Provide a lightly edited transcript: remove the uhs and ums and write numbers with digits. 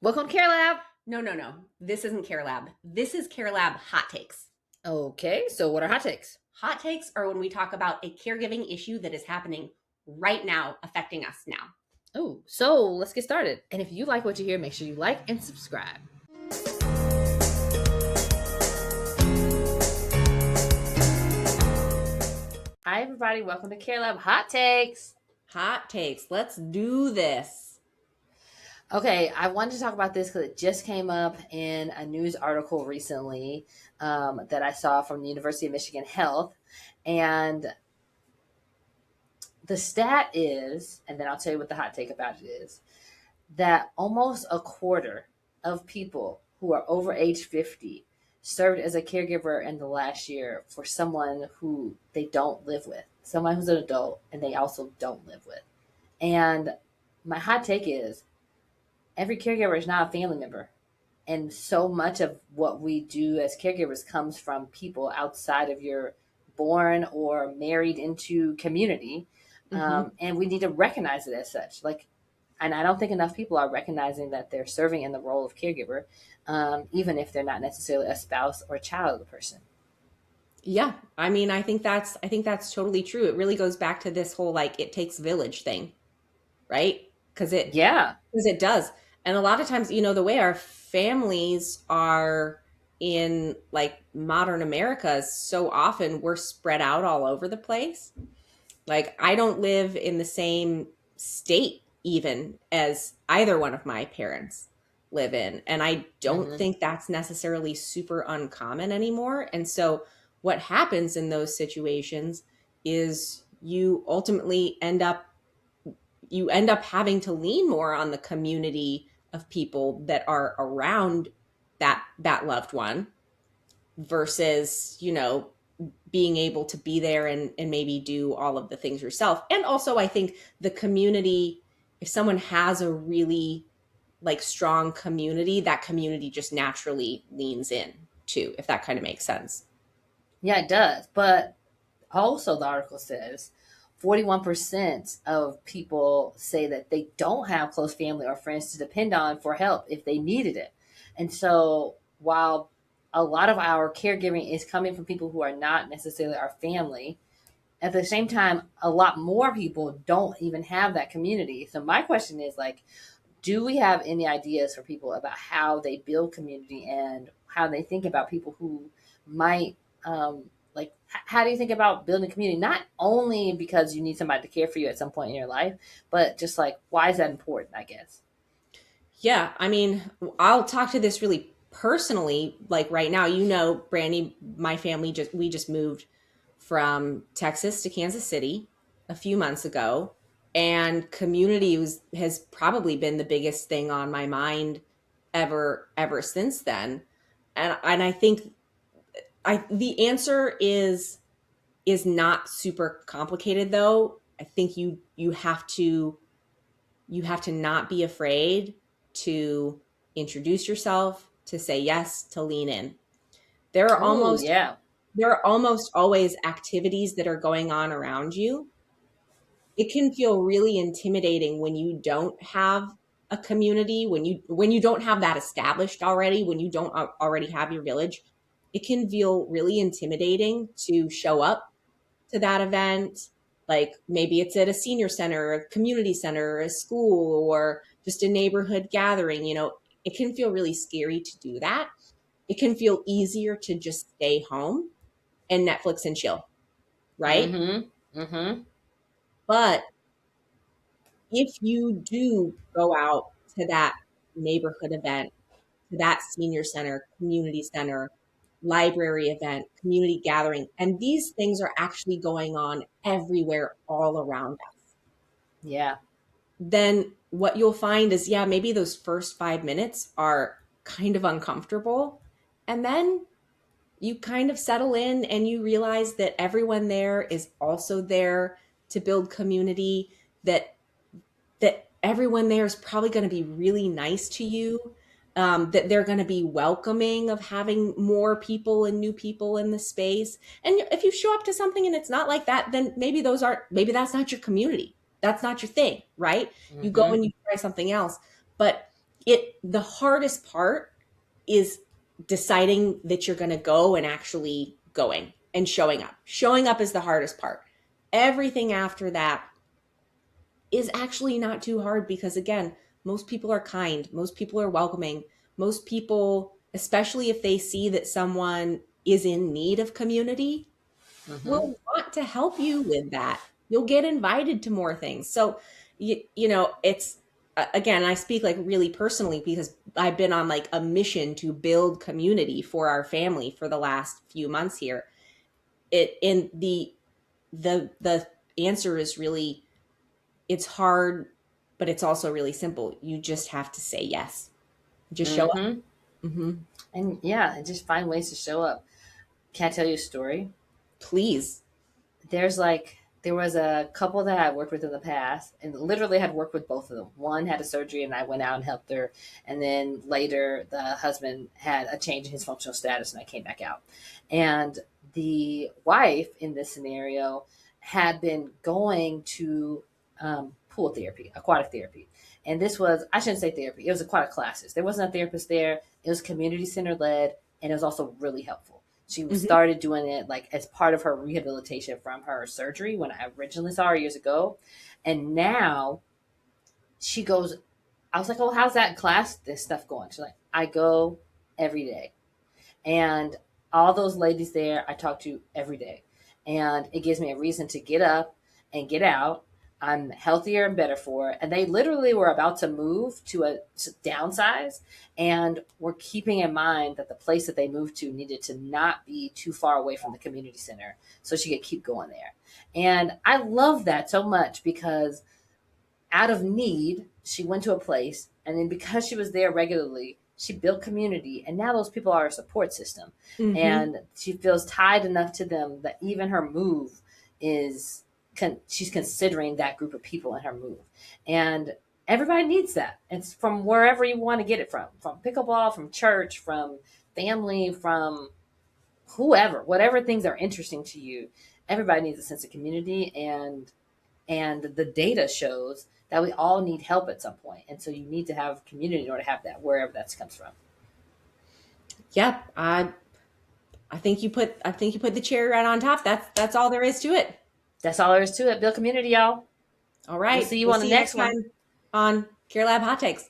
Welcome to Care Lab. No. This isn't Care Lab. This is Care Lab Hot Takes. Okay, so what are hot takes? Hot takes are when we talk about a caregiving issue that is happening right now, affecting us now. Oh, so let's get started. And if you like what you hear, make sure you like and subscribe. Hi, everybody. Welcome to Care Lab Hot Takes. Hot takes. Let's do this. Okay, I wanted to talk about this because it just came up in a news article recently that I saw from the University of Michigan Health. And the stat is, and then I'll tell you what the hot take about it is, that almost a quarter of people who are over age 50 served as a caregiver in the last year for someone who they don't live with, someone who's an adult and they also don't live with. And my hot take is every caregiver is not a family member. And so much of what we do as caregivers comes from people outside of your born or married into community. And we need to recognize it as such. And I don't think enough people are recognizing that they're serving in the role of caregiver, even if they're not necessarily a spouse or child of the person. Yeah, I think that's totally true. It really goes back to this whole it takes village thing, right? Yeah. Because it does. And a lot of times, the way our families are in modern America, so often we're spread out all over the place. I don't live in the same state even as either one of my parents live in. And I don't think that's necessarily super uncommon anymore. And so what happens in those situations is you ultimately end up having to lean more on the community of people that are around that loved one versus, being able to be there and maybe do all of the things yourself. And also I think the community, if someone has a really strong community, that community just naturally leans in too, if that kind of makes sense. Yeah, it does. But also, the article says 41% of people say that they don't have close family or friends to depend on for help if they needed it. And so, while a lot of our caregiving is coming from people who are not necessarily our family, at the same time, a lot more people don't even have that community. So, my question is do we have any ideas for people about how they build community and how they think about people who might how do you think about building community? Not only because you need somebody to care for you at some point in your life, but just why is that important, I guess? Yeah, I'll talk to this really personally. Right now, Brandy, my family we just moved from Texas to Kansas City a few months ago, and community has probably been the biggest thing on my mind ever since then. And I think the answer is not super complicated though. I think you have to not be afraid to introduce yourself, to say yes, to lean in. There are Oh, almost yeah. there are almost always activities that are going on around you. It can feel really intimidating when you don't have a community, when you don't have that established already, when you don't already have your village. It can feel really intimidating to show up to that event. Maybe it's at a senior center, a community center, a school, or just a neighborhood gathering. It can feel really scary to do that. It can feel easier to just stay home and Netflix and chill, right? Mm-hmm. Mm-hmm. But if you do go out to that neighborhood event, to that senior center, community center, library event, community gathering, and these things are actually going on everywhere all around us, Yeah. then what you'll find is, yeah, maybe those first 5 minutes are kind of uncomfortable. And then you kind of settle in and you realize that everyone there is also there to build community, that everyone there is probably going to be really nice to you, that they're going to be welcoming of having more people and new people in the space. And if you show up to something and it's not like that, then maybe that's not your community. That's not your thing, right? You go Mm-hmm. and you try something else. But The hardest part is deciding that you're going to go and actually going and showing up. Showing up is the hardest part. Everything after that is actually not too hard because, again, most people are kind, most people are welcoming, most people, especially if they see that someone is in need of community, Mm-hmm. will want to help you with that. You'll get invited to more things. So, it's, again, I speak like really personally because I've been on like a mission to build community for our family for the last few months here. It in the answer is really, it's hard, but it's also really simple. You just have to say yes. Just show up. Mm-hmm. Hmm. And yeah, and just find ways to show up. Can I tell you a story? Please. There's like there was a couple that I worked with in the past, and literally had worked with both of them. One had a surgery, and I went out and helped her, and then later the husband had a change in his functional status, and I came back out. And the wife in this scenario had been going to pool therapy, aquatic therapy. And this was, I shouldn't say therapy, it was aquatic classes. There wasn't a therapist there, it was community center led, and it was also really helpful. She Hmm. started doing it like as part of her rehabilitation from her surgery when I originally saw her years ago. And now she goes, I was like, oh, how's that class, this stuff going? She's like, I go every day. And all those ladies there, I talk to every day. And it gives me a reason to get up and get out. I'm healthier and better for it. And they literally were about to move to downsize, and were keeping in mind that the place that they moved to needed to not be too far away from the community center so she could keep going there. And I love that so much because out of need, she went to a place, and then because she was there regularly, she built community, and now those people are a support system, Hmm. and she feels tied enough to them that even her move is she's considering that group of people in her move, and everybody needs that. It's from wherever you want to get it from pickleball, from church, from family, from whoever, whatever things are interesting to you. Everybody needs a sense of community, and the data shows that we all need help at some point, and so you need to have community in order to have that wherever that comes from. Yep. I think you put the cherry right on top. That's all there is to it. That's all there is to it. Build community, y'all. All We'll right. see you We'll on the see you next next one. time on Care Lab Hot Takes.